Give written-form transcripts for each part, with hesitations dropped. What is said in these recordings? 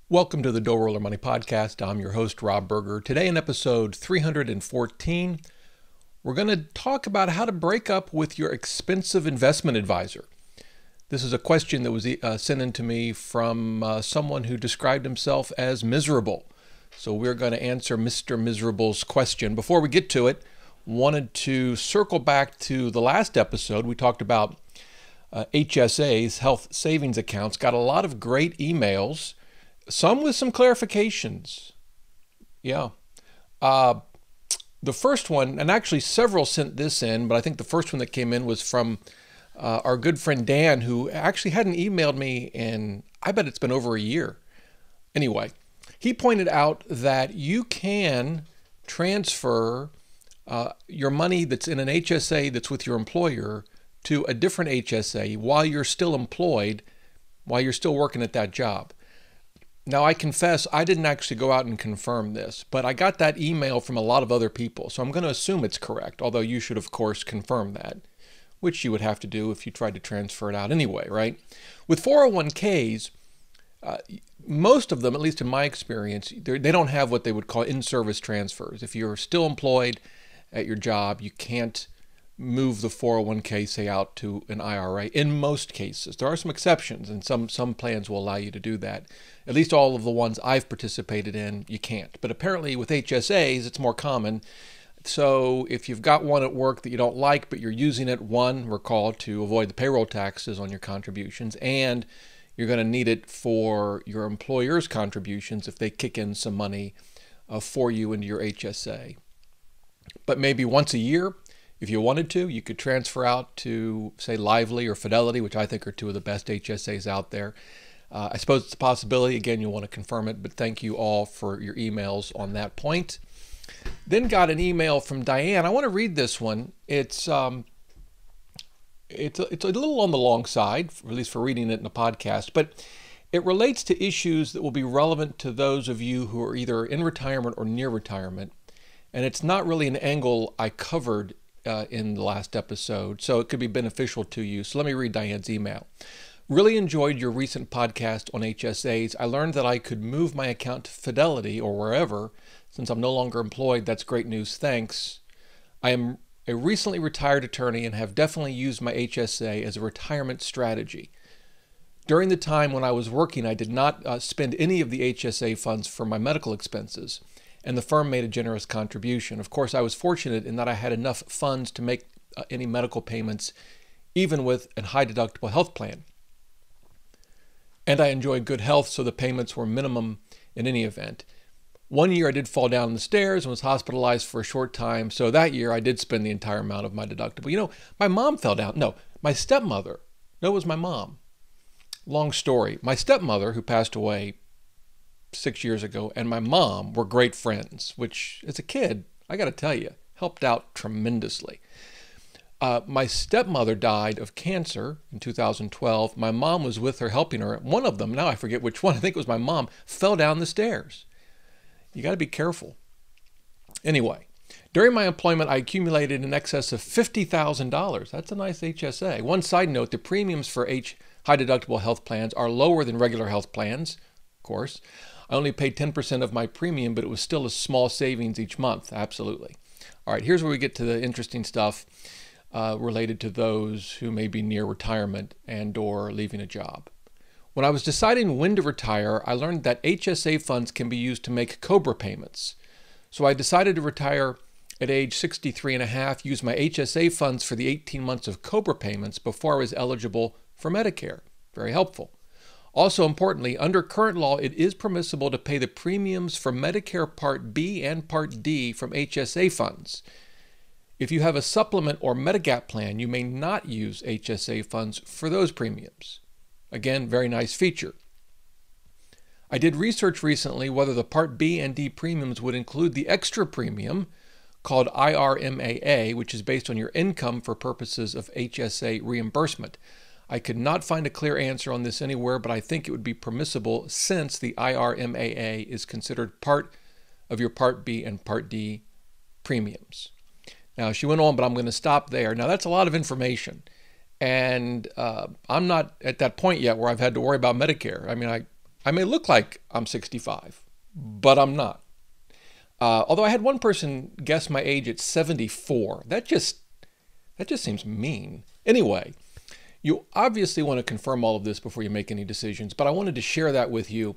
Welcome to the Dough Roller Money Podcast. I'm your host, Rob Berger. Today in episode 314, we're going to talk about how to break up with your expensive investment advisor. This is a question that was sent in to me from someone who described himself as miserable. So we're going to answer Mr. Miserable's question. Before we get to it, wanted to circle back to the last episode. We talked about HSAs, health savings accounts. Got a lot of great emails. Some with some clarifications. Yeah. The first one, and actually several sent this in, but I think the first one that came in was from our good friend Dan, who actually hadn't emailed me in, I bet it's been over a year. Anyway, he pointed out that you can transfer your money that's in an HSA that's with your employer to a different HSA while you're still employed, while you're still working at that job. Now, I confess, I didn't actually go out and confirm this, but I got that email from a lot of other people, so I'm going to assume it's correct, although you should, of course, confirm that, which you would have to do if you tried to transfer it out anyway, right? With 401ks, most of them, at least in my experience, they don't have what they would call in-service transfers. If you're still employed at your job, you can't move the 401k, say, out to an IRA in most cases. There are some exceptions, and some plans will allow you to do that. At least all of the ones I've participated in, you can't. But apparently with HSAs, it's more common. So if you've got one at work that you don't like, but you're using it, one, recall, to avoid the payroll taxes on your contributions, and you're going to need it for your employer's contributions if they kick in some money for you into your HSA. But maybe once a year, if you wanted to, you could transfer out to, say, Lively or Fidelity, which I think are two of the best HSAs out there. I suppose it's a possibility. Again, you'll want to confirm it, but thank you all for your emails on that point. Then got an email from Diane. I want to read this one. It's a little on the long side, at least for reading it in a podcast, but it relates to issues that will be relevant to those of you who are either in retirement or near retirement. And it's not really an angle I covered in the last episode, so it could be beneficial to you. So let me read Diane's email. Really enjoyed your recent podcast on HSAs. I learned that I could move my account to Fidelity or wherever. Since I'm no longer employed, that's great news. Thanks. I am a recently retired attorney and have definitely used my HSA as a retirement strategy. During the time when I was working, I did not spend any of the HSA funds for my medical expenses, and the firm made a generous contribution. Of course, I was fortunate in that I had enough funds to make any medical payments, even with a high deductible health plan. And I enjoyed good health, so the payments were minimum in any event. One year I did fall down the stairs and was hospitalized for a short time, so that year I did spend the entire amount of my deductible. You know, my mom fell down. No, my stepmother. No, it was my mom. Long story. My stepmother, who passed away 6 years ago, and my mom were great friends, which as a kid, I got to tell you, helped out tremendously. My stepmother died of cancer in 2012. My mom was with her, helping her. One of them, now I forget which one, I think it was my mom, fell down the stairs. You got to be careful. Anyway, during my employment, I accumulated in excess of $50,000. That's a nice HSA. One side note, the premiums for high deductible health plans are lower than regular health plans, of course. I only paid 10% of my premium, but it was still a small savings each month. Absolutely. All right, here's where we get to the interesting stuff related to those who may be near retirement and or leaving a job. When I was deciding when to retire, I learned that HSA funds can be used to make COBRA payments. So I decided to retire at age 63 and a half, use my HSA funds for the 18 months of COBRA payments before I was eligible for Medicare. Very helpful. Also importantly, under current law, it is permissible to pay the premiums for Medicare Part B and Part D from HSA funds. If you have a supplement or Medigap plan, you may not use HSA funds for those premiums. Again, very nice feature. I did research recently whether the Part B and D premiums would include the extra premium called IRMAA, which is based on your income for purposes of HSA reimbursement. I could not find a clear answer on this anywhere, but I think it would be permissible since the IRMAA is considered part of your Part B and Part D premiums. Now, she went on, but I'm going to stop there. Now, that's a lot of information. And I'm not at that point yet where I've had to worry about Medicare. I mean, I may look like I'm 65, but I'm not. Although I had one person guess my age at 74. That just seems mean. Anyway, you obviously want to confirm all of this before you make any decisions, but I wanted to share that with you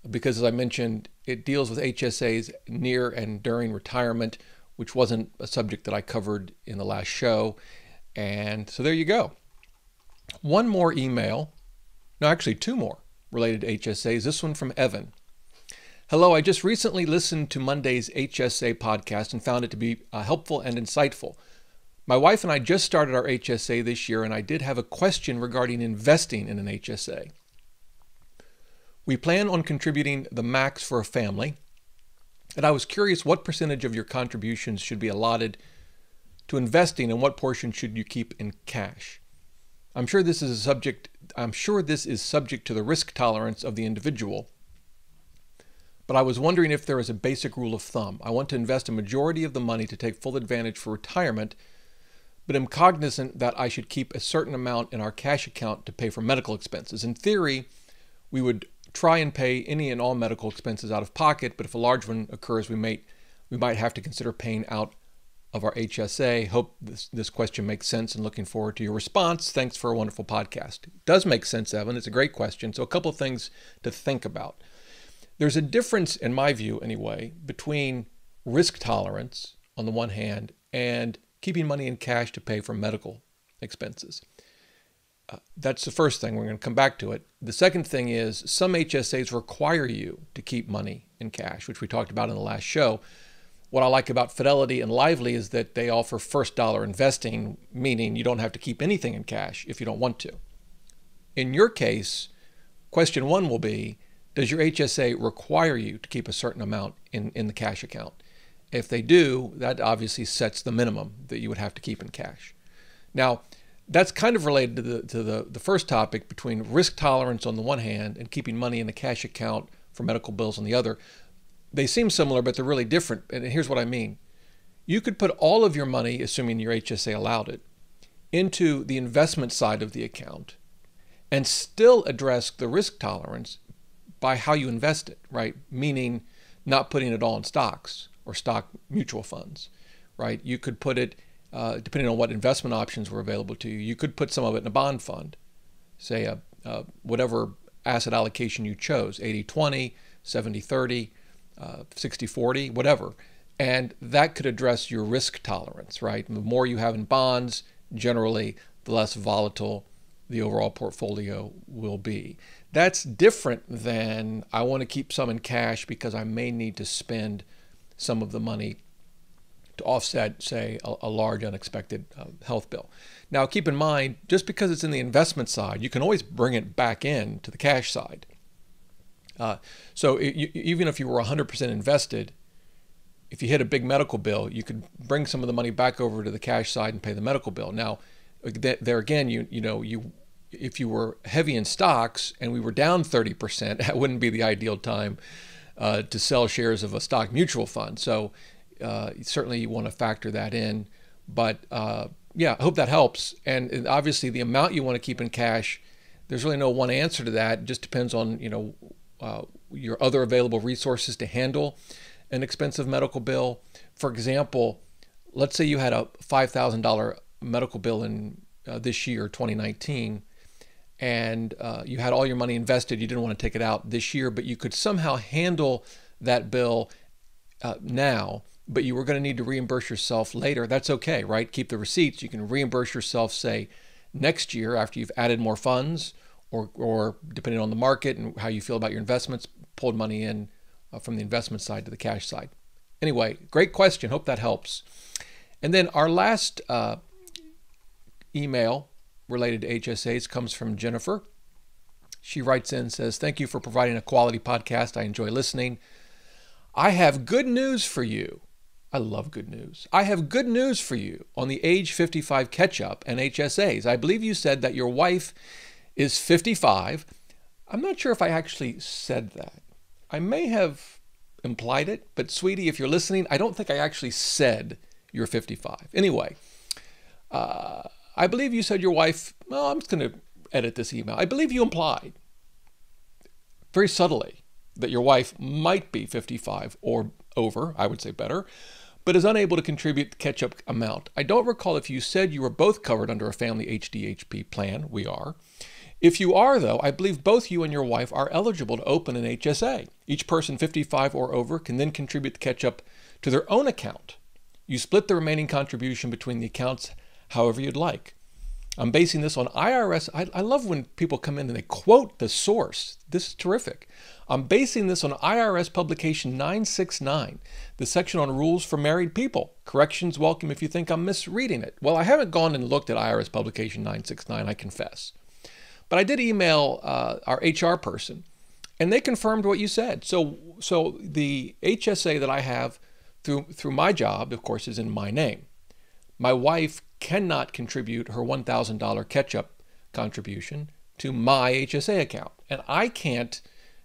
because, as I mentioned, it deals with HSAs near and during retirement, which wasn't a subject that I covered in the last show. And so there you go. One more email, no, actually two more related to HSAs. This one from Evan. Hello, I just recently listened to Monday's HSA podcast and found it to be helpful and insightful. My wife and I just started our HSA this year, and I did have a question regarding investing in an HSA. We plan on contributing the max for a family, and I was curious what percentage of your contributions should be allotted to investing and what portion should you keep in cash. I'm sure this is subject to the risk tolerance of the individual, but I was wondering if there is a basic rule of thumb. I want to invest a majority of the money to take full advantage for retirement, but am cognizant that I should keep a certain amount in our cash account to pay for medical expenses. In theory, we would try and pay any and all medical expenses out of pocket, but if a large one occurs, we might have to consider paying out of our HSA. Hope this question makes sense and looking forward to your response. Thanks for a wonderful podcast. It does make sense, Evan. It's a great question. So a couple of things to think about. There's a difference, in my view anyway, between risk tolerance on the one hand and keeping money in cash to pay for medical expenses. That's the first thing. We're going to come back to it. The second thing is some HSAs require you to keep money in cash, which we talked about in the last show. What I like about Fidelity and Lively is that they offer first dollar investing, meaning you don't have to keep anything in cash if you don't want to. In your case, question one will be, does your HSA require you to keep a certain amount in the cash account? If they do, that obviously sets the minimum that you would have to keep in cash. Now, that's kind of related to the first topic between risk tolerance on the one hand and keeping money in the cash account for medical bills on the other. They seem similar, but they're really different. And here's what I mean. You could put all of your money, assuming your HSA allowed it, into the investment side of the account and still address the risk tolerance by how you invest it, right? Meaning not putting it all in stocks or stock mutual funds, right? You could put it, depending on what investment options were available to you, you could put some of it in a bond fund, say whatever asset allocation you chose, 80-20, 70-30, 60-40, whatever. And that could address your risk tolerance, right? The more you have in bonds, generally, the less volatile the overall portfolio will be. That's different than I want to keep some in cash because I may need to spend some of the money to offset, say, a large unexpected health bill. Now, keep in mind, just because it's in the investment side, you can always bring it back in to the cash side. Even if you were 100% invested, if you hit a big medical bill, you could bring some of the money back over to the cash side and pay the medical bill. Now, there again, if you were heavy in stocks and we were down 30%, that wouldn't be the ideal time to sell shares of a stock mutual fund. So certainly you want to factor that in. But yeah, I hope that helps. And obviously the amount you want to keep in cash, there's really no one answer to that. It just depends on your other available resources to handle an expensive medical bill. For example, let's say you had a $5,000 medical bill in this year, 2019, and you had all your money invested. You didn't want to take it out this year, but you could somehow handle that bill now, but you were going to need to reimburse yourself later. That's okay, right? Keep the receipts. You can reimburse yourself, say, next year after you've added more funds, or depending on the market and how you feel about your investments, pulled money in from the investment side to the cash side. Anyway, great question. Hope that helps. And then our last email related to HSAs comes from Jennifer. She writes in and says, thank you for providing a quality podcast. I enjoy listening. I have good news for you. I love good news. I have good news for you on the age 55 catch-up and HSAs. I believe you said that your wife is 55. I'm not sure if I actually said that. I may have implied it, but sweetie, if you're listening, I don't think I actually said you're 55. Anyway, I believe you said your wife, well, I'm just going to edit this email. I believe you implied very subtly that your wife might be 55 or over, I would say better, but is unable to contribute the catch-up amount. I don't recall if you said you were both covered under a family HDHP plan. We are. If you are, though, I believe both you and your wife are eligible to open an HSA. Each person 55 or over can then contribute the catch-up to their own account. You split the remaining contribution between the accounts however you'd like. I'm basing this on IRS. I love when people come in and they quote the source. This is terrific. I'm basing this on IRS publication 969, the section on rules for married people. Corrections welcome if you think I'm misreading it. Well, I haven't gone and looked at IRS publication 969, I confess. But I did email our HR person, and they confirmed what you said. So the HSA that I have through my job, of course, is in my name. My wife cannot contribute her $1,000 catch-up contribution to my HSA account, and I can't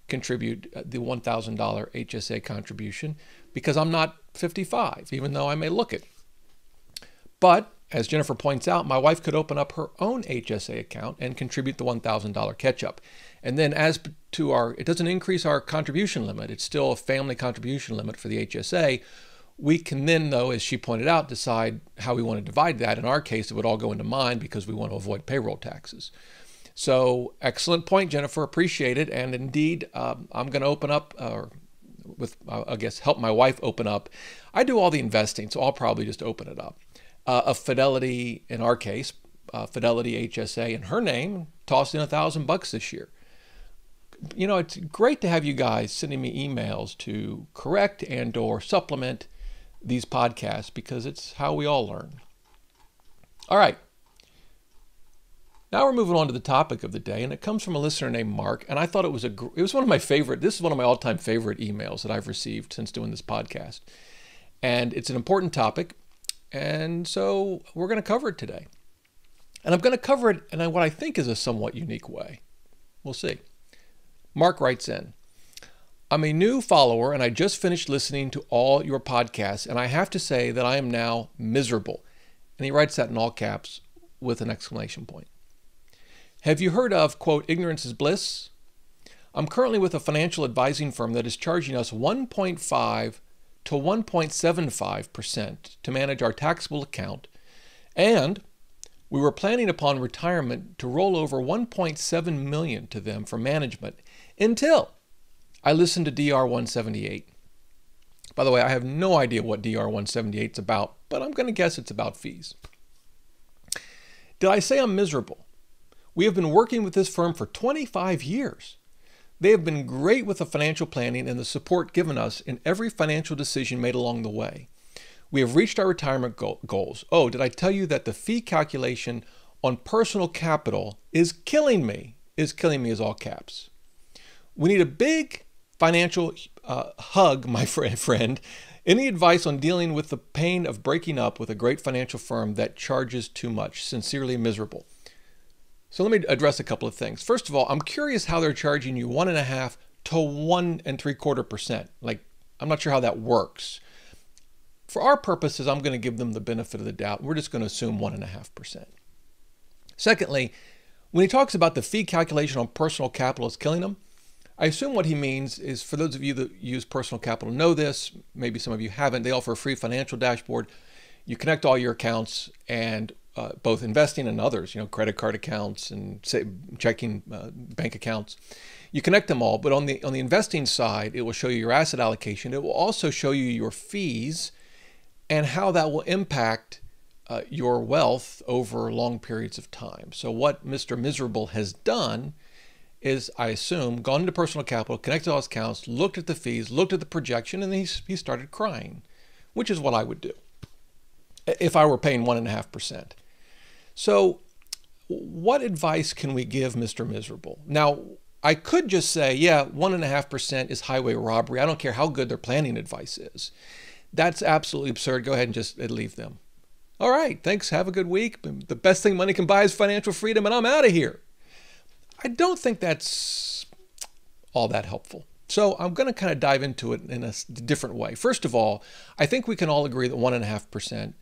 contribute the $1,000 HSA contribution because I'm not 55, even though I may look it. But as Jennifer points out, my wife could open up her own HSA account and contribute the $1,000 catch-up. And then as to it doesn't increase our contribution limit. It's still a family contribution limit for the HSA. We can then, though, as she pointed out, decide how we want to divide that. In our case, it would all go into mine because we want to avoid payroll taxes. So excellent point, Jennifer. Appreciate it. And indeed, I'm going to open up, I guess, help my wife open up. I do all the investing, so I'll probably just open it up. A Fidelity, in our case, Fidelity HSA in her name, tossed in $1,000 this year. You know, it's great to have you guys sending me emails to correct and or supplement these podcasts because it's how we all learn. All right. Now we're moving on to the topic of the day, and it comes from a listener named Mark, and I thought it was one of my favorite, this is one of my all-time favorite emails that I've received since doing this podcast. And it's an important topic, and so we're going to cover it today. And I'm going to cover it in what I think is a somewhat unique way. We'll see. Mark writes in, I'm a new follower, and I just finished listening to all your podcasts, and I have to say that I am now miserable. And he writes that in all caps with an exclamation point. Have you heard of, quote, ignorance is bliss? I'm currently with a financial advising firm that is charging us 1.5 to 1.75% to manage our taxable account, and we were planning upon retirement to roll over $1.7 million to them for management until I listened to DR 178. By the way, I have no idea what DR 178 is about, but I'm going to guess it's about fees. Did I say I'm miserable? We have been working with this firm for 25 years. They have been great with the financial planning and the support given us in every financial decision made along the way. We have reached our retirement goals. Oh, did I tell you that the fee calculation on personal capital is killing me? Is killing me is all caps. We need a big financial hug, my friend. Any advice on dealing with the pain of breaking up with a great financial firm that charges too much? Sincerely miserable. So let me address a couple of things. First of all, I'm curious how they're charging you 1.5 to 1.75%. Like, I'm not sure how that works. For our purposes, I'm going to give them the benefit of the doubt. We're just going to assume 1.5%. Secondly, when he talks about the fee calculation on personal capital is killing them, I assume what he means is, for those of you that use personal capital know this, maybe some of you haven't, they offer a free financial dashboard. You connect all your accounts and both investing and others, credit card accounts and checking bank accounts. You connect them all, but on the investing side, it will show you your asset allocation. It will also show you your fees and how that will impact your wealth over long periods of time. So what Mr. Miserable has done is, I assume, gone into personal capital, connected all his accounts, looked at the fees, looked at the projection, and he started crying, which is what I would do if I were paying 1.5%. So what advice can we give Mr. Miserable? Now, I could just say, yeah, 1.5% is highway robbery. I don't care how good their planning advice is. That's absolutely absurd. Go ahead and just leave them. All right, thanks. Have a good week. The best thing money can buy is financial freedom, and I'm out of here. I don't think that's all that helpful. So I'm going to kind of dive into it in a different way. First of all, I think we can all agree that 1.5%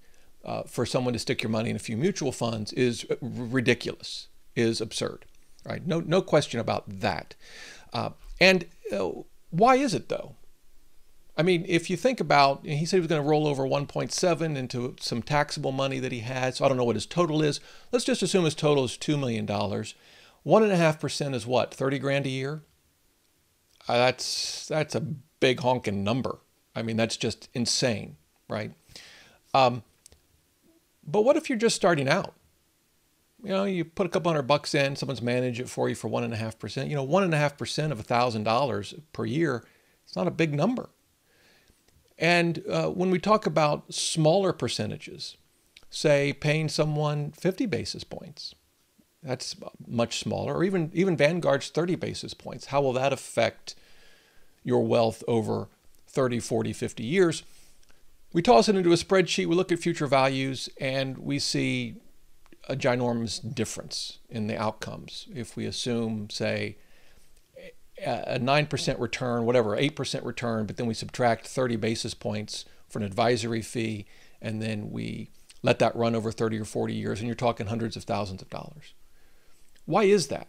for someone to stick your money in a few mutual funds is ridiculous, is absurd. Right? No question about that. And why is it though? I mean, if you think about, he said he was going to roll over 1.7 into some taxable money that he had. So I don't know what his total is. Let's just assume his total is $2 million. 1.5% is what? 30 grand a year? That's a big honking number. I mean, that's just insane, right? But what if you're just starting out? You know, you put a couple $100 in, someone's managed it for you for 1.5%. You know, 1.5% of $1,000 per year, it's not a big number. And when we talk about smaller percentages, say paying someone 50 basis points, that's much smaller, or even Vanguard's 30 basis points. How will that affect your wealth over 30, 40, 50 years? We toss it into a spreadsheet, we look at future values, and we see a ginormous difference in the outcomes. If we assume, say, a 9% return, whatever, 8% return, but then we subtract 30 basis points for an advisory fee, and then we let that run over 30 or 40 years, and you're talking hundreds of thousands of dollars. Why is that?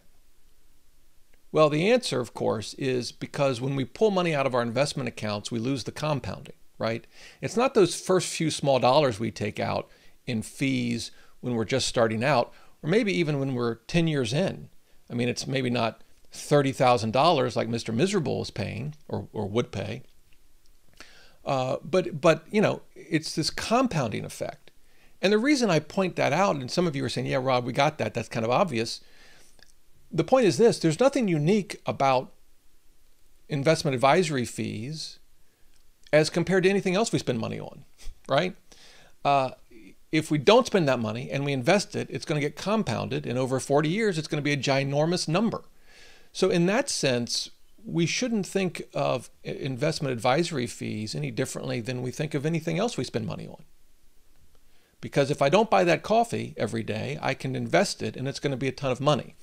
Well, the answer, of course, is because when we pull money out of our investment accounts, we lose the compounding, right? It's not those first few small dollars we take out in fees when we're just starting out, or maybe even when we're 10 years in. I mean, it's maybe not $30,000 like Mr. Miserable is paying or would pay. But you know, it's this compounding effect. And the reason I point that out, and some of you are saying, yeah, Rob, we got that. That's kind of obvious. The point is this: there's nothing unique about investment advisory fees as compared to anything else we spend money on, right? If we don't spend that money and we invest it, it's going to get compounded. And over 40 years, it's going to be a ginormous number. So in that sense, we shouldn't think of investment advisory fees any differently than we think of anything else we spend money on. Because if I don't buy that coffee every day, I can invest it and it's going to be a ton of money.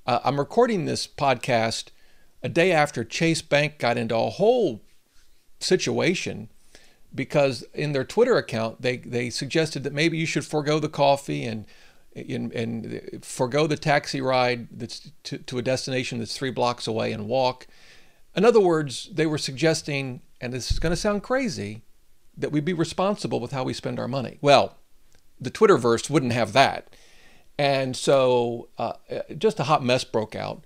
I'm recording this podcast a day after Chase Bank got into a whole situation because in their Twitter account, they suggested that maybe you should forego the coffee and forego the taxi ride that's to a destination that's 3 blocks away and walk. In other words, they were suggesting, and this is going to sound crazy, that we be responsible with how we spend our money. Well, the Twitterverse wouldn't have that. And so just a hot mess broke out.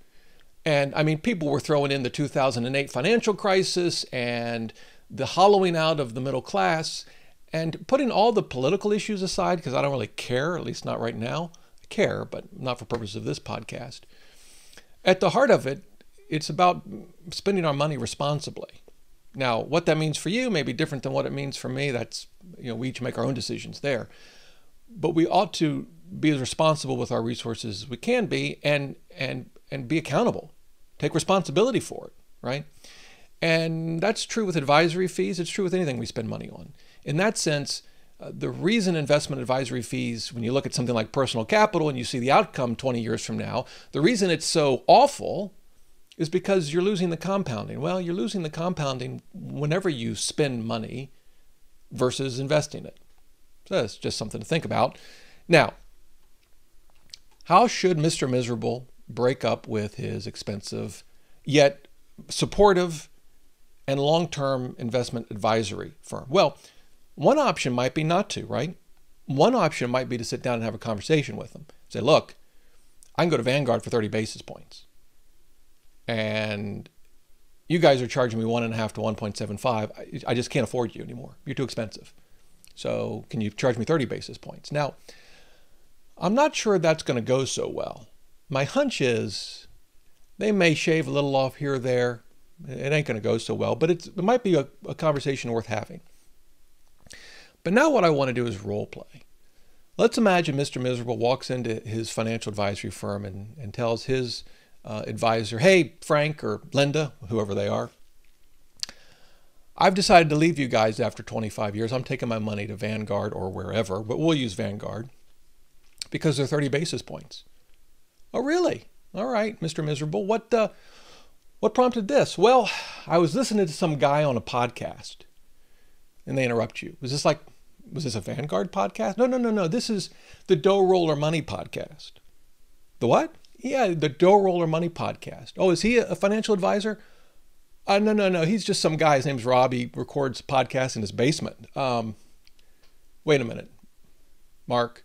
And I mean, people were throwing in the 2008 financial crisis and the hollowing out of the middle class. And putting all the political issues aside, because I don't really care, at least not right now. I care, but not for purposes of this podcast. At the heart of it, it's about spending our money responsibly. Now, what that means for you may be different than what it means for me. That's, you know, we each make our own decisions there. But we ought to be as responsible with our resources as we can be and be accountable. Take responsibility for it, right? And that's true with advisory fees. It's true with anything we spend money on. In that sense, the reason investment advisory fees, when you look at something like personal capital and you see the outcome 20 years from now, the reason it's so awful is because you're losing the compounding. Well, you're losing the compounding whenever you spend money versus investing it. So that's just something to think about. Now, how should Mr. Miserable break up with his expensive yet supportive and long-term investment advisory firm? Well, one option might be not to, right? One option might be to sit down and have a conversation with them. Say, look, I can go to Vanguard for 30 basis points. And you guys are charging me 1.5 to 1.75. I just can't afford you anymore. You're too expensive. So can you charge me 30 basis points? Now, I'm not sure that's going to go so well. My hunch is they may shave a little off here or there. It ain't going to go so well, but it might be a conversation worth having. But now what I want to do is role play. Let's imagine Mr. Miserable walks into his financial advisory firm and tells his advisor, hey, Frank or Linda, whoever they are, I've decided to leave you guys after 25 years. I'm taking my money to Vanguard or wherever, but we'll use Vanguard because they're 30 basis points. Oh, really? All right, Mr. Miserable. What prompted this? Well, I was listening to some guy on a podcast and they interrupt you. Was this a Vanguard podcast? No. This is the Dough Roller Money podcast. The what? Yeah, the Dough Roller Money podcast. Oh, is he a financial advisor? No. He's just some guy. His name's Rob. He records podcasts in his basement. Wait a minute. Mark,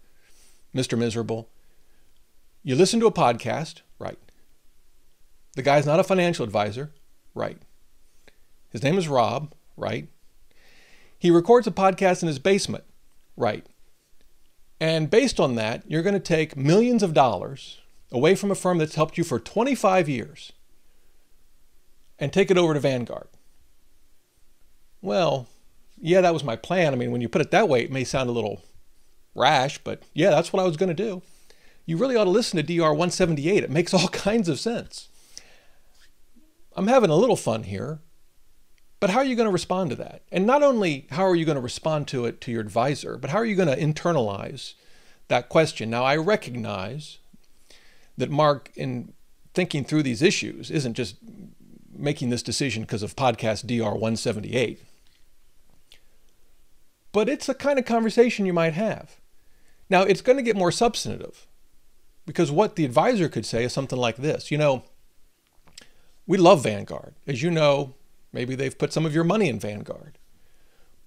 Mr. Miserable. You listen to a podcast, right? The guy's not a financial advisor, right? His name is Rob, right? He records a podcast in his basement, right? And based on that, you're going to take millions of dollars away from a firm that's helped you for 25 years and take it over to Vanguard. Well, yeah, that was my plan. I mean, when you put it that way, it may sound a little rash, but yeah, that's what I was going to do. You really ought to listen to DR 178. It makes all kinds of sense. I'm having a little fun here, but how are you going to respond to that? And not only how are you going to respond to it to your advisor, but how are you going to internalize that question? Now, I recognize that Mark, in thinking through these issues, isn't just making this decision because of podcast DR 178. But it's the kind of conversation you might have. Now, it's going to get more substantive because what the advisor could say is something like this. You know, we love Vanguard. As you know, maybe they've put some of your money in Vanguard.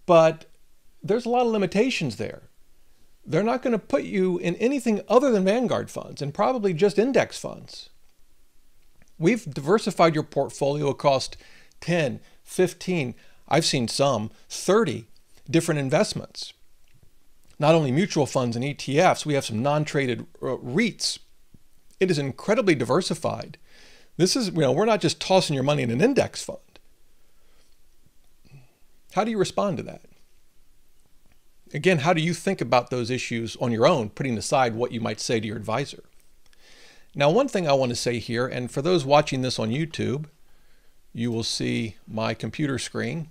But there's a lot of limitations there. They're not going to put you in anything other than Vanguard funds and probably just index funds. We've diversified your portfolio across 10, 15, I've seen some, 30 different investments. Not only mutual funds and ETFs, we have some non-traded REITs. It is incredibly diversified. This is, we're not just tossing your money in an index fund. How do you respond to that? Again, how do you think about those issues on your own, putting aside what you might say to your advisor? Now, one thing I want to say here, and for those watching this on YouTube, you will see my computer screen.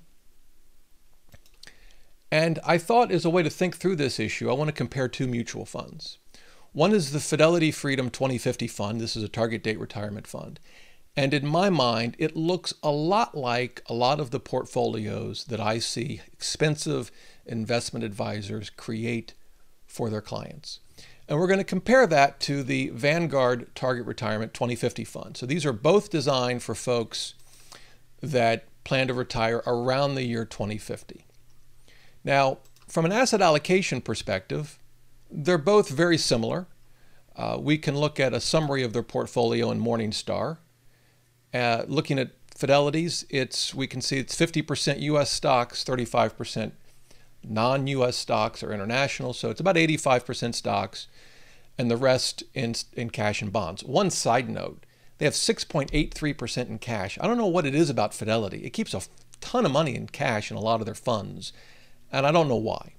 And I thought as a way to think through this issue, I want to compare two mutual funds. One is the Fidelity Freedom 2050 fund. This is a target date retirement fund. And in my mind, it looks a lot like a lot of the portfolios that I see expensive investment advisors create for their clients. And we're going to compare that to the Vanguard Target Retirement 2050 fund. So these are both designed for folks that plan to retire around the year 2050. Now, from an asset allocation perspective, they're both very similar. We can look at a summary of their portfolio in Morningstar. Looking at Fidelity's, we can see it's 50% U.S. stocks, 35% non-U.S. stocks or international. So it's about 85% stocks and the rest in cash and bonds. One side note, they have 6.83% in cash. I don't know what it is about Fidelity. It keeps a ton of money in cash in a lot of their funds, and I don't know why.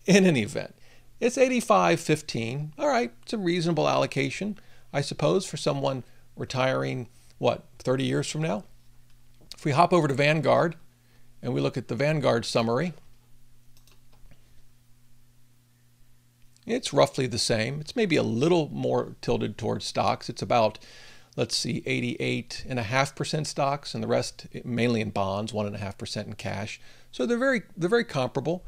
In any event, it's 85-15. All right, it's a reasonable allocation, I suppose, for someone retiring, 30 years from now? If we hop over to Vanguard and we look at the Vanguard summary, it's roughly the same. It's maybe a little more tilted towards stocks. It's about, let's see, 88.5% stocks and the rest mainly in bonds, 1.5% in cash. So they're very comparable.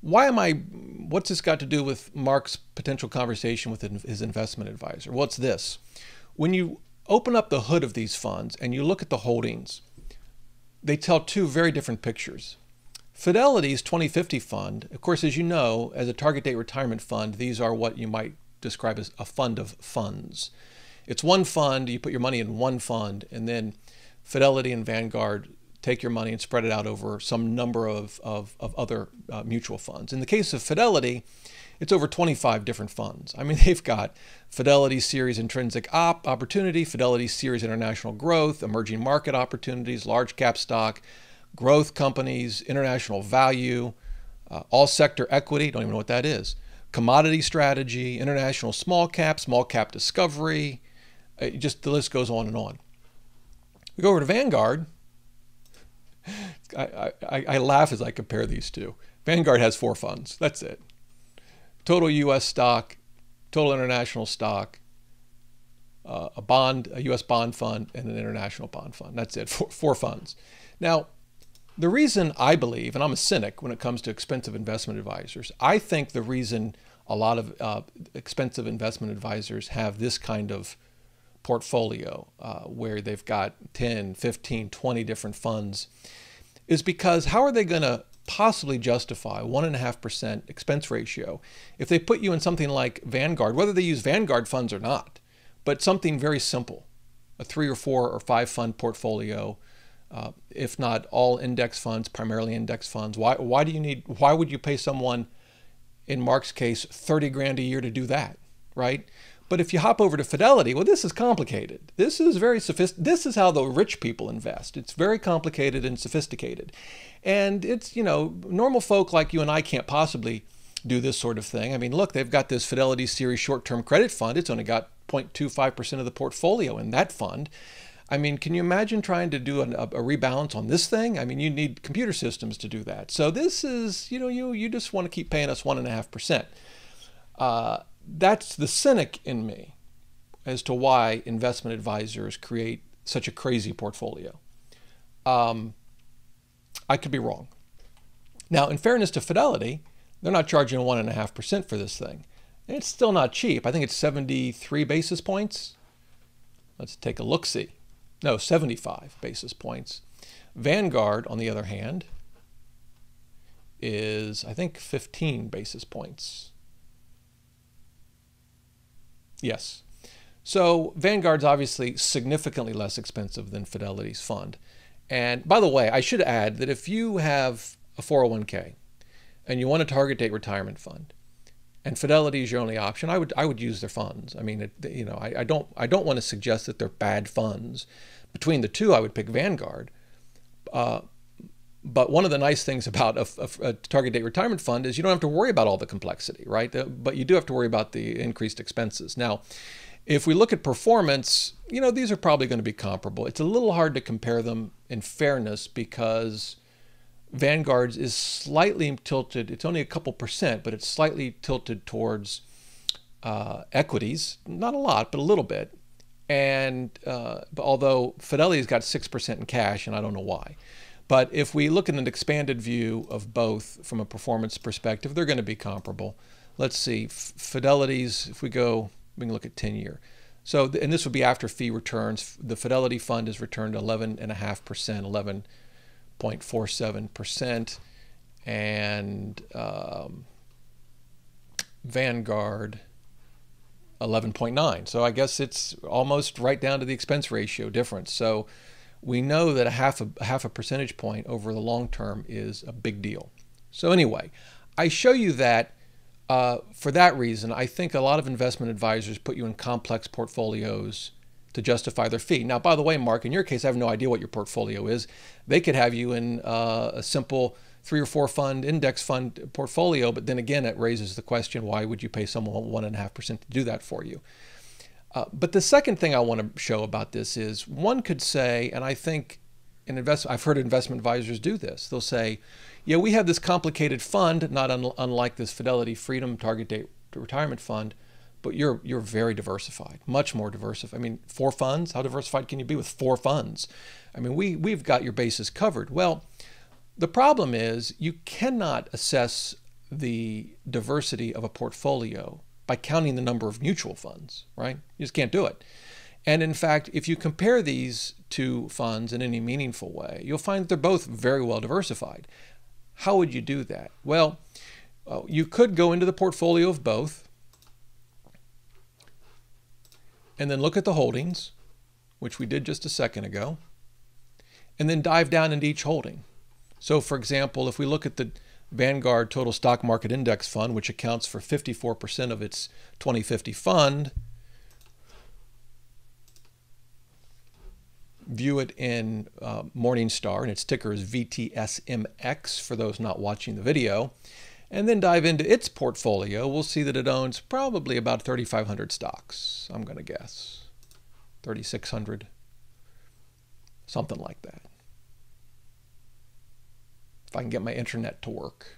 What's this got to do with Mark's potential conversation with his investment advisor? Well, it's this. When you open up the hood of these funds and you look at the holdings, they tell two very different pictures. Fidelity's 2050 fund, of course, as you know, as a target date retirement fund, these are what you might describe as a fund of funds. It's one fund, you put your money in one fund, and then Fidelity and Vanguard take your money and spread it out over some number of other mutual funds. In the case of Fidelity, it's over 25 different funds. I mean, they've got Fidelity Series Intrinsic Opportunity, Fidelity Series International Growth, Emerging Market Opportunities, Large Cap Stock, Growth Companies, International Value, All Sector Equity, don't even know what that is, Commodity Strategy, International Small Cap Discovery, just the list goes on and on. We go over to Vanguard. I laugh as I compare these two. Vanguard has 4 funds. That's it. Total U.S. stock, total international stock, a U.S. bond fund, and an international bond fund. That's it, 4 funds. Now, the reason I believe, and I'm a cynic when it comes to expensive investment advisors, I think the reason a lot of expensive investment advisors have this kind of portfolio where they've got 10, 15, 20 different funds is because how are they going to possibly justify 1.5% expense ratio if they put you in something like Vanguard, whether they use Vanguard funds or not, but something very simple, a 3 or 4 or 5 fund portfolio, if not all index funds, primarily index funds. Why would you pay someone, in Mark's case, 30 grand a year to do that, right? But if you hop over to Fidelity, well, this is complicated. This is very sophisticated. This is how the rich people invest. It's very complicated and sophisticated. And it's, normal folk like you and I can't possibly do this sort of thing. I mean, look, they've got this Fidelity Series short-term credit fund. It's only got 0.25% of the portfolio in that fund. I mean, can you imagine trying to do a rebalance on this thing? I mean, you need computer systems to do that. So this is, you just want to keep paying us 1.5%. That's the cynic in me as to why investment advisors create such a crazy portfolio. I could be wrong. Now, in fairness to Fidelity, they're not charging 1.5% for this thing. It's still not cheap. I think it's 73 basis points. Let's take a look-see. No, 75 basis points. Vanguard, on the other hand, is, I think, 15 basis points. Yes. So Vanguard's obviously significantly less expensive than Fidelity's fund. And by the way, I should add that if you have a 401k and you want a target date retirement fund, and Fidelity is your only option, I would use their funds. I mean, I don't want to suggest that they're bad funds. Between the two, I would pick Vanguard. But one of the nice things about a target date retirement fund is you don't have to worry about all the complexity, right? But you do have to worry about the increased expenses. Now, if we look at performance, these are probably going to be comparable. It's a little hard to compare them in fairness because Vanguard's is slightly tilted. It's only a couple percent, but it's slightly tilted towards equities. Not a lot, but a little bit. And although Fidelity's got 6% in cash, and I don't know why. But if we look at an expanded view of both from a performance perspective, they're going to be comparable. Let's see, Fidelity's, if we can look at 10-year. So, and this would be after fee returns. The Fidelity fund has returned 11.5%, 11.47%, and Vanguard 11.9. So I guess it's almost right down to the expense ratio difference. So we know that a half a percentage point over the long term is a big deal. So anyway, I show you that for that reason. I think a lot of investment advisors put you in complex portfolios to justify their fee. Now, by the way, Mark, in your case, I have no idea what your portfolio is. They could have you in a simple 3 or 4 fund index fund portfolio, but then again, it raises the question, why would you pay someone 1.5% to do that for you? But the second thing I want to show about this is one could say, and I think I've heard investment advisors do this. They'll say, yeah, we have this complicated fund, not unlike this Fidelity Freedom target date retirement fund, but you're very diversified, much more diversified. I mean, 4 funds, how diversified can you be with 4 funds? I mean, we've got your bases covered. Well, the problem is you cannot assess the diversity of a portfolio by counting the number of mutual funds, right? You just can't do it. And in fact, if you compare these two funds in any meaningful way, you'll find that they're both very well diversified. How would you do that? Well, you could go into the portfolio of both and then look at the holdings, which we did just a second ago, and then dive down into each holding. So for example, if we look at the Vanguard Total Stock Market Index Fund, which accounts for 54% of its 2050 fund, view it in Morningstar, and its ticker is VTSMX for those not watching the video, and then dive into its portfolio, we'll see that it owns probably about 3,500 stocks, I'm going to guess. 3,600, something like that. If I can get my internet to work.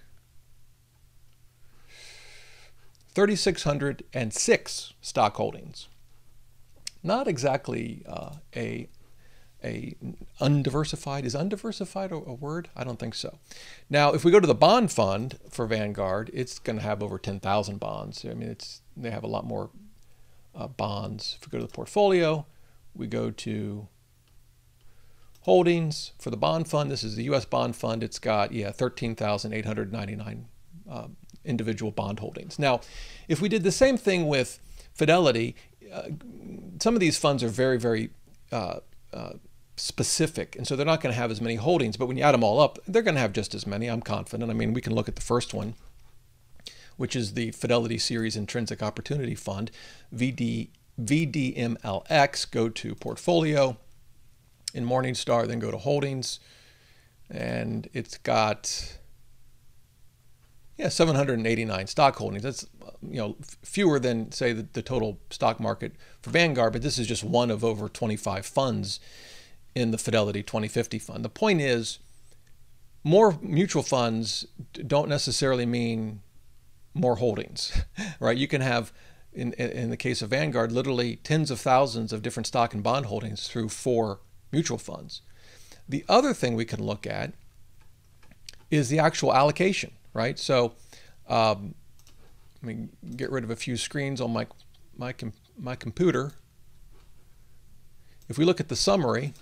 3,606 stock holdings. Not exactly a undiversified. Is undiversified a word? I don't think so. Now, if we go to the bond fund for Vanguard, it's going to have over 10,000 bonds. I mean, they have a lot more bonds. If we go to the portfolio, we go to holdings for the bond fund. This is the U.S. bond fund. It's got, 13,899 individual bond holdings. Now, if we did the same thing with Fidelity, some of these funds are very, very specific, and so they're not going to have as many holdings, but when you add them all up, they're going to have just as many, I'm confident. I mean, we can look at the first one, which is the Fidelity Series Intrinsic Opportunity Fund, VDMLX. Go to Portfolio in Morningstar, then go to Holdings, and it's got 789 stock holdings. That's fewer than, say, the total stock market for Vanguard, but this is just one of over 25 funds in the Fidelity 2050 fund. The point is, more mutual funds don't necessarily mean more holdings, right? You can have, in the case of Vanguard, literally tens of thousands of different stock and bond holdings through 4 mutual funds. The other thing we can look at is the actual allocation, right? So let me get rid of a few screens on my computer. If we look at the summary,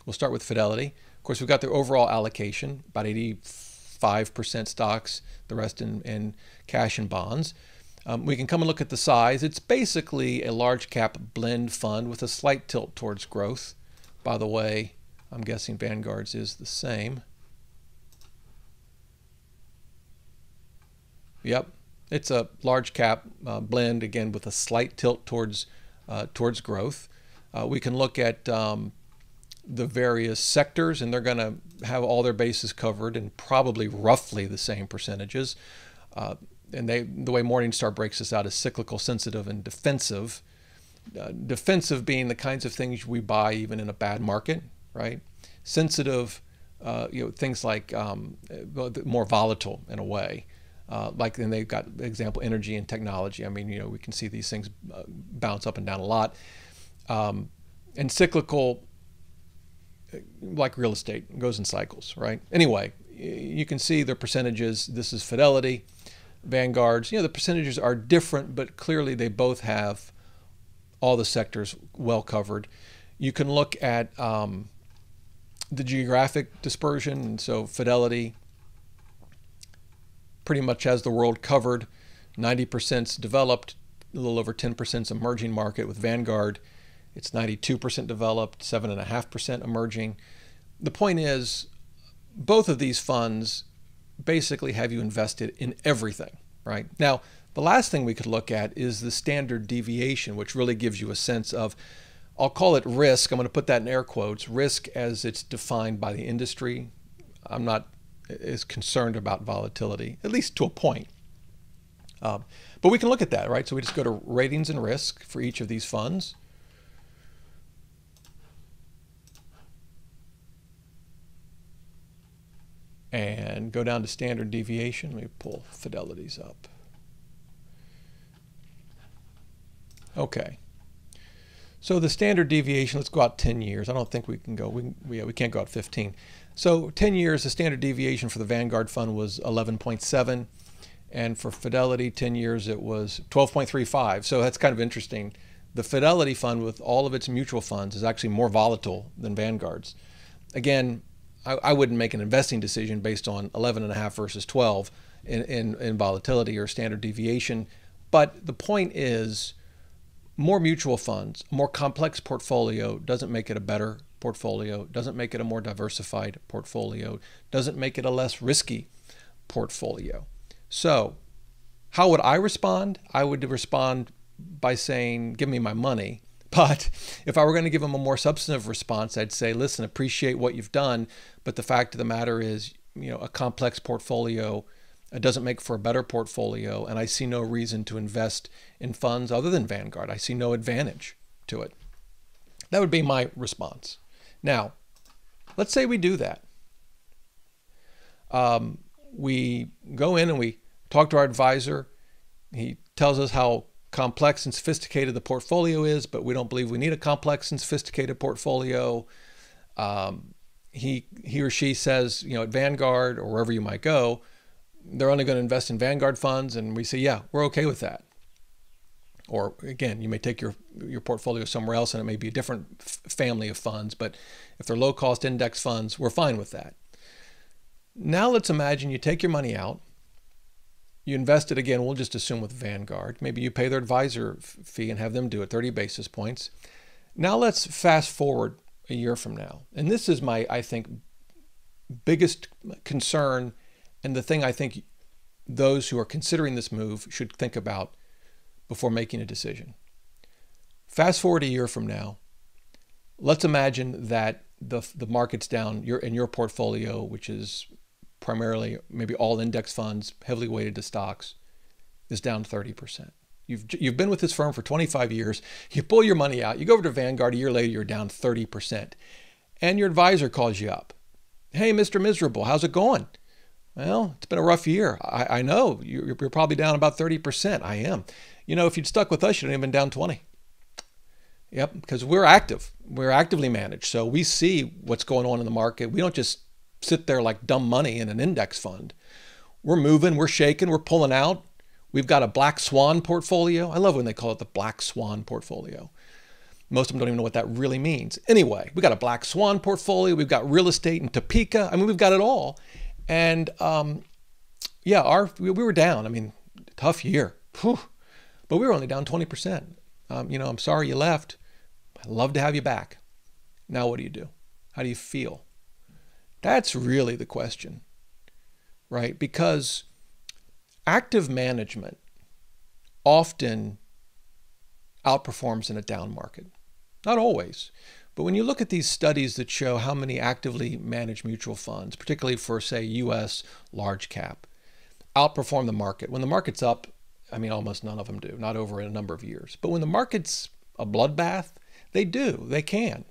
we'll start with Fidelity. Of course, we've got the overall allocation, about 85% stocks, the rest in cash and bonds. We can come and look at the size. It's basically a large cap blend fund with a slight tilt towards growth. By the way, I'm guessing Vanguard's is the same. Yep, it's a large cap blend, again, with a slight tilt towards growth. We can look at the various sectors, and they're going to have all their bases covered and probably roughly the same percentages. And the way Morningstar breaks this out is cyclical, sensitive, and defensive. Defensive being the kinds of things we buy even in a bad market, right? Sensitive, things like more volatile in a way. And they've got, example, energy and technology. I mean, we can see these things bounce up and down a lot. And cyclical, like real estate, goes in cycles, right? Anyway, you can see their percentages. This is Fidelity, Vanguard's. The percentages are different, but clearly they both have all the sectors well covered. You can look at the geographic dispersion. And so Fidelity pretty much has the world covered. 90%'s developed, a little over 10%'s emerging market. With Vanguard, it's 92% developed, 7.5% emerging. The point is, both of these funds basically have you invested in everything, right? Now, the last thing we could look at is the standard deviation, which really gives you a sense of, I'll call it risk. I'm going to put that in air quotes, risk as it's defined by the industry. I'm not as concerned about volatility, at least to a point. But we can look at that, right? So we just go to ratings and risk for each of these funds. And go down to standard deviation. Let me pull Fidelity's up. Okay. So the standard deviation, let's go out 10 years. I don't think we can go, we can't go out 15. So 10 years, the standard deviation for the Vanguard fund was 11.7. And for Fidelity, 10 years, it was 12.35. So that's kind of interesting. The Fidelity fund, with all of its mutual funds, is actually more volatile than Vanguard's. Again, I wouldn't make an investing decision based on 11.5 versus 12 in volatility or standard deviation. But the point is, more mutual funds, a more complex portfolio doesn't make it a better portfolio, doesn't make it a more diversified portfolio, doesn't make it a less risky portfolio. So how would I respond? I would respond by saying, give me my money. But if I were going to give them a more substantive response, I'd say, listen, appreciate what you've done, but the fact of the matter is, a complex portfolio doesn't make for a better portfolio, and I see no reason to invest in funds other than Vanguard. I see no advantage to it. That would be my response. Now, let's say we do that. We go in and we talk to our advisor. He tells us how complex and sophisticated the portfolio is, but we don't believe we need a complex and sophisticated portfolio. He or she says, at Vanguard or wherever you might go, they're only going to invest in Vanguard funds, and we say, yeah, we're okay with that. Or again, you may take your portfolio somewhere else and it may be a different family of funds, but if they're low cost index funds, we're fine with that. Now let's imagine you take your money out, you invest it again, we'll just assume with Vanguard. Maybe you pay their advisor fee and have them do it, 30 basis points. Now let's fast forward a year from now. And this is my, I think, biggest concern, and the thing I think those who are considering this move should think about before making a decision. Fast forward a year from now, let's imagine that the market's down in your portfolio, which is primarily maybe all index funds, heavily weighted to stocks, is down 30%. You've been with this firm for 25 years. You pull your money out. You go over to Vanguard. A year later, you're down 30%. And your advisor calls you up. Hey, Mr. Miserable, how's it going? Well, it's been a rough year. I know. You're probably down about 30%. I am. You know, if you'd stuck with us, you'd have been down 20. Yep, because we're active. We're actively managed. So we see what's going on in the market. We don't just sit there like dumb money in an index fund. We're moving, we're shaking, we're pulling out. We've got a black swan portfolio. I love when they call it the black swan portfolio. Most of them don't even know what that really means. Anyway, we got a black swan portfolio. We've got real estate in Topeka. I mean, we've got it all. And yeah, we were down. I mean, tough year. Whew. But we were only down 20%. You know, I'm sorry you left. I'd love to have you back. Now what do? How do you feel? That's really the question, right? Because active management often outperforms in a down market. Not always, but when you look at these studies that show how many actively managed mutual funds, particularly for, say, U.S. large cap, outperform the market. When the market's up, I mean, almost none of them do, not over a number of years. But when the market's a bloodbath, they do, they can.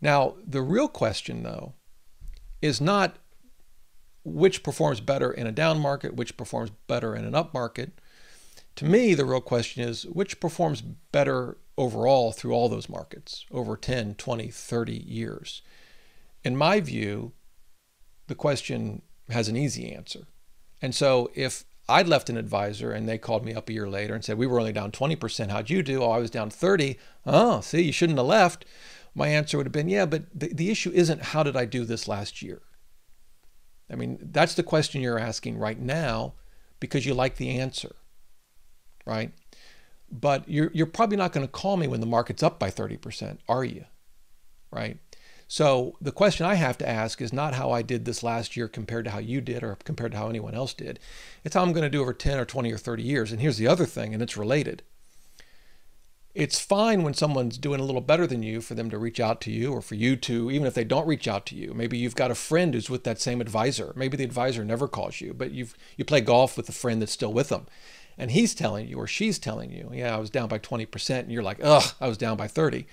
Now, the real question, though, is not which performs better in a down market, which performs better in an up market. To me, the real question is which performs better overall through all those markets over 10, 20, 30 years. In my view, the question has an easy answer. And so if I'd left an advisor and they called me up a year later and said, we were only down 20%, how'd you do? Oh, I was down 30. Oh, see, you shouldn't have left. My answer would have been, yeah, but the issue isn't how did I do this last year? I mean, that's the question you're asking right now because you like the answer, right? But you're probably not going to call me when the market's up by 30%, are you? Right? So the question I have to ask is not how I did this last year compared to how you did or compared to how anyone else did. It's how I'm going to do over 10 or 20 or 30 years. And here's the other thing, and it's related. It's fine when someone's doing a little better than you for them to reach out to you or for you to, even if they don't reach out to you. Maybe you've got a friend who's with that same advisor. Maybe the advisor never calls you, but you play golf with a friend that's still with them. And he's telling you or she's telling you, yeah, I was down by 20%. And you're like, ugh, I was down by 30,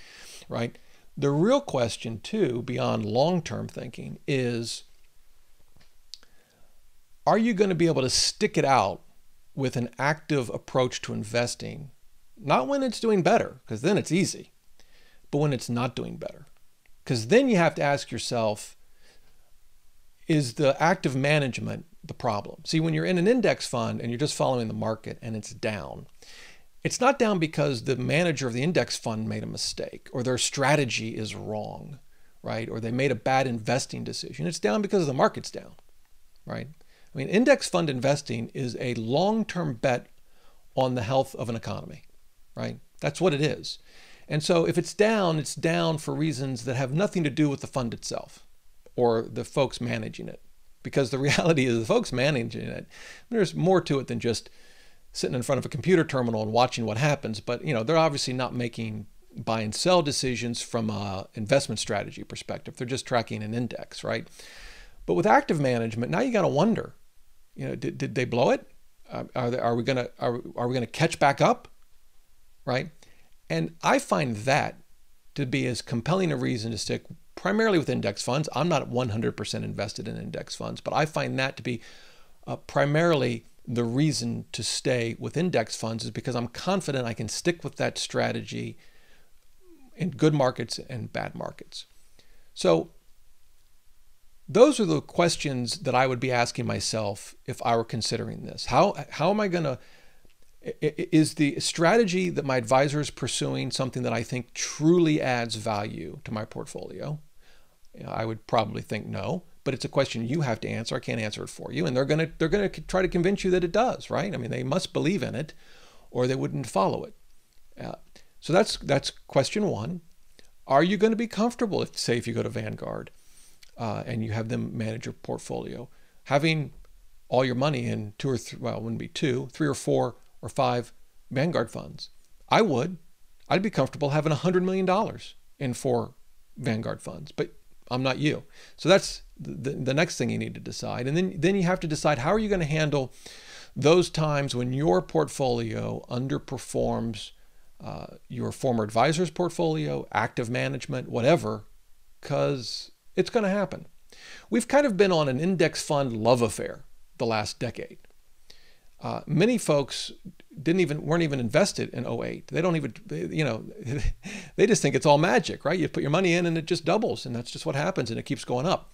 right? The real question, too, beyond long-term thinking is, are you going to be able to stick it out with an active approach to investing? Not when it's doing better, because then it's easy, but when it's not doing better. Because then you have to ask yourself, is the active management the problem? See, when you're in an index fund and you're just following the market and it's down, it's not down because the manager of the index fund made a mistake or their strategy is wrong, right? Or they made a bad investing decision. It's down because the market's down, right? I mean, index fund investing is a long-term bet on the health of an economy, right? That's what it is. And so if it's down for reasons that have nothing to do with the fund itself or the folks managing it. Because the reality is the folks managing it, there's more to it than just sitting in front of a computer terminal and watching what happens. But, you know, they're obviously not making buy and sell decisions from an investment strategy perspective. They're just tracking an index, right? But with active management, now you got to wonder, you know, did they blow it? Are we gonna catch back up, right? And I find that to be as compelling a reason to stick primarily with index funds. I'm not 100% invested in index funds, but I find that to be primarily the reason to stay with index funds is because I'm confident I can stick with that strategy in good markets and bad markets. So those are the questions that I would be asking myself if I were considering this. How am I going to Is the strategy that my advisor is pursuing something that I think truly adds value to my portfolio? I would probably think no, but it's a question you have to answer. I can't answer it for you. And they're going to try to convince you that it does, right? I mean, they must believe in it or they wouldn't follow it. So that's question one. Are you going to be comfortable if you go to Vanguard and you have them manage your portfolio, having all your money in two or three, well, it wouldn't be two, three or four or five Vanguard funds? I would. I'd be comfortable having $100 million in 4 Vanguard funds, but I'm not you. So that's the next thing you need to decide. And then you have to decide, how are you going to handle those times when your portfolio underperforms your former advisor's portfolio, active management, whatever, because it's going to happen. We've kind of been on an index fund love affair the last decade. Many folks weren't even invested in '08. They don't even, they just think it's all magic, right? You put your money in and it just doubles, and that's just what happens, and it keeps going up.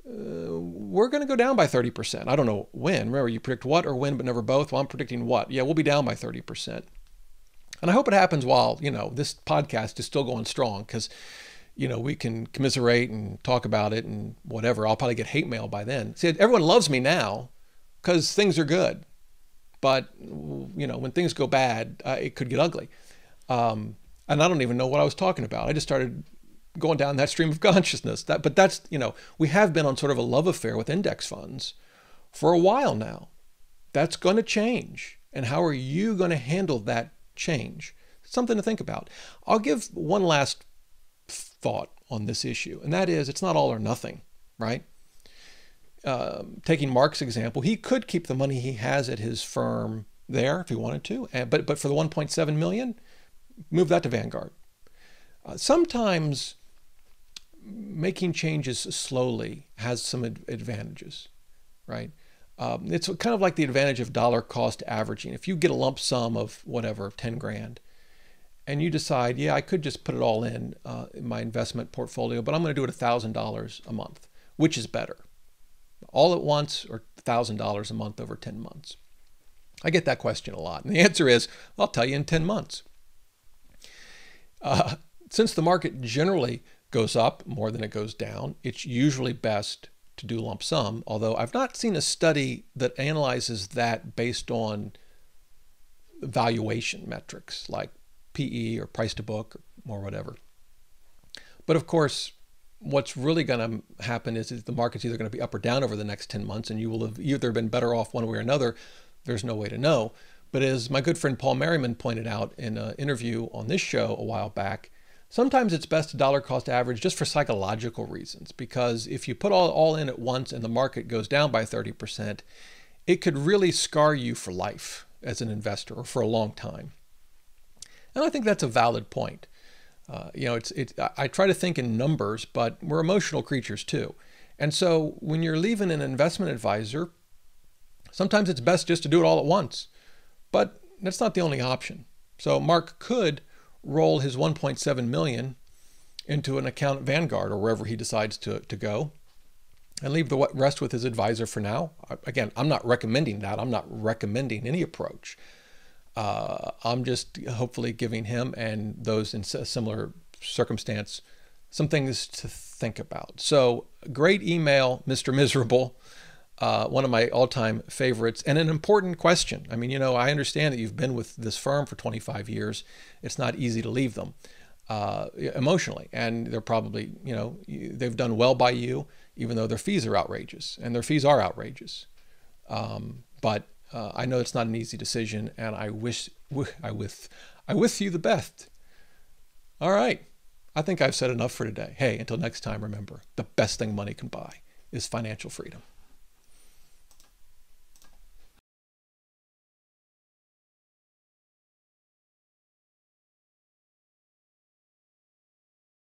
We're going to go down by 30%. I don't know when. Remember, you predict what or when, but never both. Well, I'm predicting what. Yeah, we'll be down by 30%. And I hope it happens while, this podcast is still going strong, because, we can commiserate and talk about it and whatever. I'll probably get hate mail by then. See, everyone loves me now because things are good. But, when things go bad, it could get ugly. And I don't even know what I was talking about. I just started going down that stream of consciousness. But that's, we have been on sort of a love affair with index funds for a while now. That's going to change. And how are you going to handle that change? It's something to think about. I'll give one last thought on this issue, and that is, it's not all or nothing, right? Taking Mark's example, he could keep the money he has at his firm there if he wanted to, but for the 1.7 million, move that to Vanguard. Sometimes making changes slowly has some advantages, right? It's kind of like the advantage of dollar cost averaging. If you get a lump sum of whatever, 10 grand, and you decide, yeah, I could just put it all in my investment portfolio, but I'm going to do it $1,000 a month. Which is better? All at once or $1,000 a month over 10 months? I get that question a lot. And the answer is, I'll tell you in 10 months. Since the market generally goes up more than it goes down, it's usually best to do lump sum, although I've not seen a study that analyzes that based on valuation metrics like PE or price to book or whatever. But of course, what's really going to happen is the market's either going to be up or down over the next 10 months, and you will have either been better off one way or another. There's no way to know. But as my good friend Paul Merriman pointed out in an interview on this show a while back, sometimes it's best to dollar cost average just for psychological reasons, because if you put all in at once and the market goes down by 30%, it could really scar you for life as an investor or for a long time. And I think that's a valid point. I try to think in numbers, but we're emotional creatures too. And so when you're leaving an investment advisor, sometimes it's best just to do it all at once. But that's not the only option. So Mark could roll his 1.7 million into an account at Vanguard or wherever he decides to go, and leave the rest with his advisor for now. Again, I'm not recommending that. I'm not recommending any approach. I'm just hopefully giving him and those in a similar circumstance some things to think about. So great email, Mr. Miserable. One of my all-time favorites, and an important question. I mean, I understand that you've been with this firm for 25 years. It's not easy to leave them emotionally, and they're probably, they've done well by you, even though their fees are outrageous, and their fees are outrageous. But I know it's not an easy decision, and I wish you the best. All right, I think I've said enough for today. Hey, until next time, remember, the best thing money can buy is financial freedom.